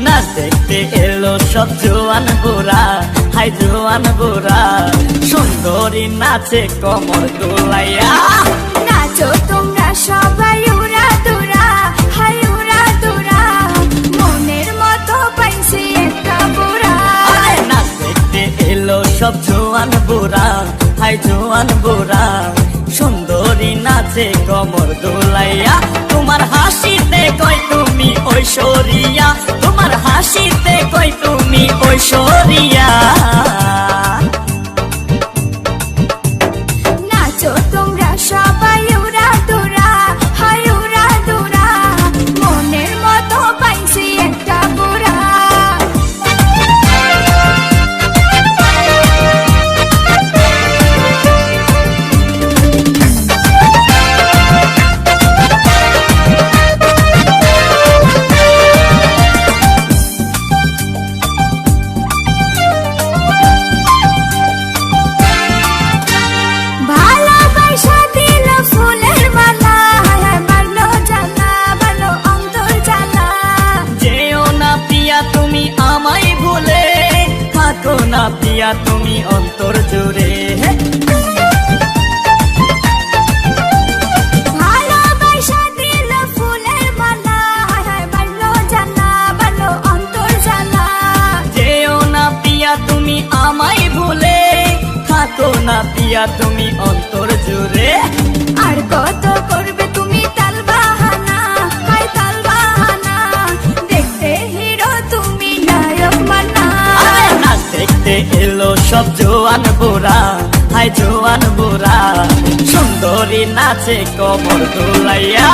নাচ দেখতে এলো সব জোয়ান বুড়া, হাই জোয়ান বুড়া, সুন্দরী নাচে কমর দোলাইয়া। নাচো তোমরা সবাই উড়া দুরা, হাই উড়া দুরা, মনের মতো পাইছি একটা বুড়া। নাচ দেখতে এলো সব জোয়ান বুড়া, হাই জোয়ান বুড়া, সুন্দরী নাচে কমর দোলাইয়া। তোমার হাসিতে কই তুমি ঐশ্বরিয়া, তোমার হাসিতে কই তুমি ঐশ্বরিয়া। নাচো তোমরা সবাই উড়া দুরা, হাই উড়া দুরা, মনের মতো পাইছি একটা বুড়া। ভালোবাসা দিল ফুলের মালা, হায় মারলো জ্বালা, ভালো অন্তর জ্বালা। যেও না পিয়া তুমি আমায় ভুলে, থাকো না পিয়া তুমি অন্তর জুড়ে। ভালোবাসা দিল ফুলের মালা, হায় মারলো জ্বালা, ভালো অন্তর জ্বালা। যেও না পিয়া তুমি আমায় ভুলে, থাকো না পিয়া তুমি অন্তর জুড়ে। আর কত করবে তুমি তাল বাহানা, হায় তাল বাহানা, দেখতে হিরো তুমি নায়ক মানা। নাচ দেখতে এলো সব জোয়ান বুড়া, হাই জোয়ান বুড়া, সুন্দরী নাচে কমর দোলাইয়া।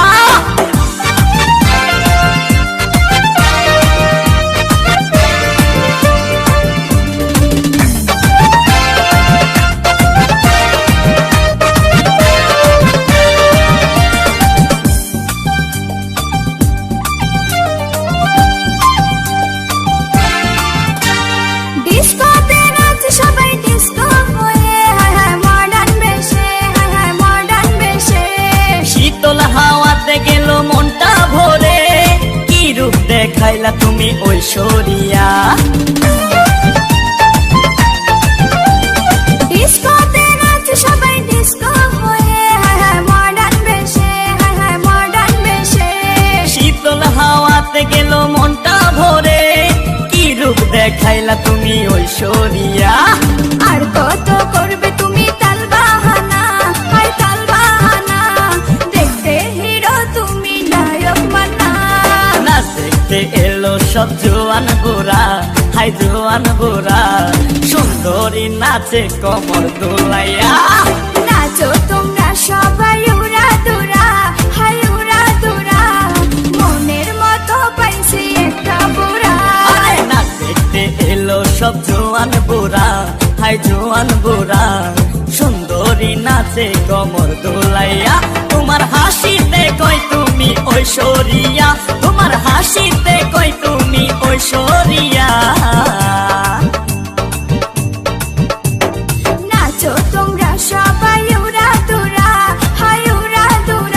ডিস্কোতে নাচে সবাই ডিস্কো হয়ে, হায় হায় মডার্ন বেশে, হায় হায় মডার্ন বেশে। শীতল হাওয়াতে গেল মনটা ভরে, কি রূপ দেখাইলা তুমি ঐশ্বরিয়া। ডিস্কোতে নাচে সবাই ডিস্কো হয়ে, হায় হায় মডার্ন বেশে, হায় হায় মডার্ন বেশে। শীতল হাওয়াতে গেল মনটা ভরে, কি রূপ দেখাইলা তুমি ঐশ্বরিয়া। আর কত করবে তুমি তাল বাহানা, হায় তাল বাহানা, দেখতে হিরো তুমি নায়ক মানা। নাচ দেখতে এলো সব জোয়ান বুড়া, হাই জোয়ান বুড়া, সুন্দরী নাচে কমর দোলাইয়া। নাচো তোমরা সবাই উড়া দুরা, হাই উড়া দুরা, মনের মতো পাইছি একটা বুড়া। নাচ দেখতে এলো সব জোয়ান বুড়া, হাই জোয়ান বুড়া, সুন্দরী নাচে কমর দোলাইয়া। তোমার হাসিতে কই তুমি ঐশ্বরিয়া, তোমার হাসিতে কই তুমি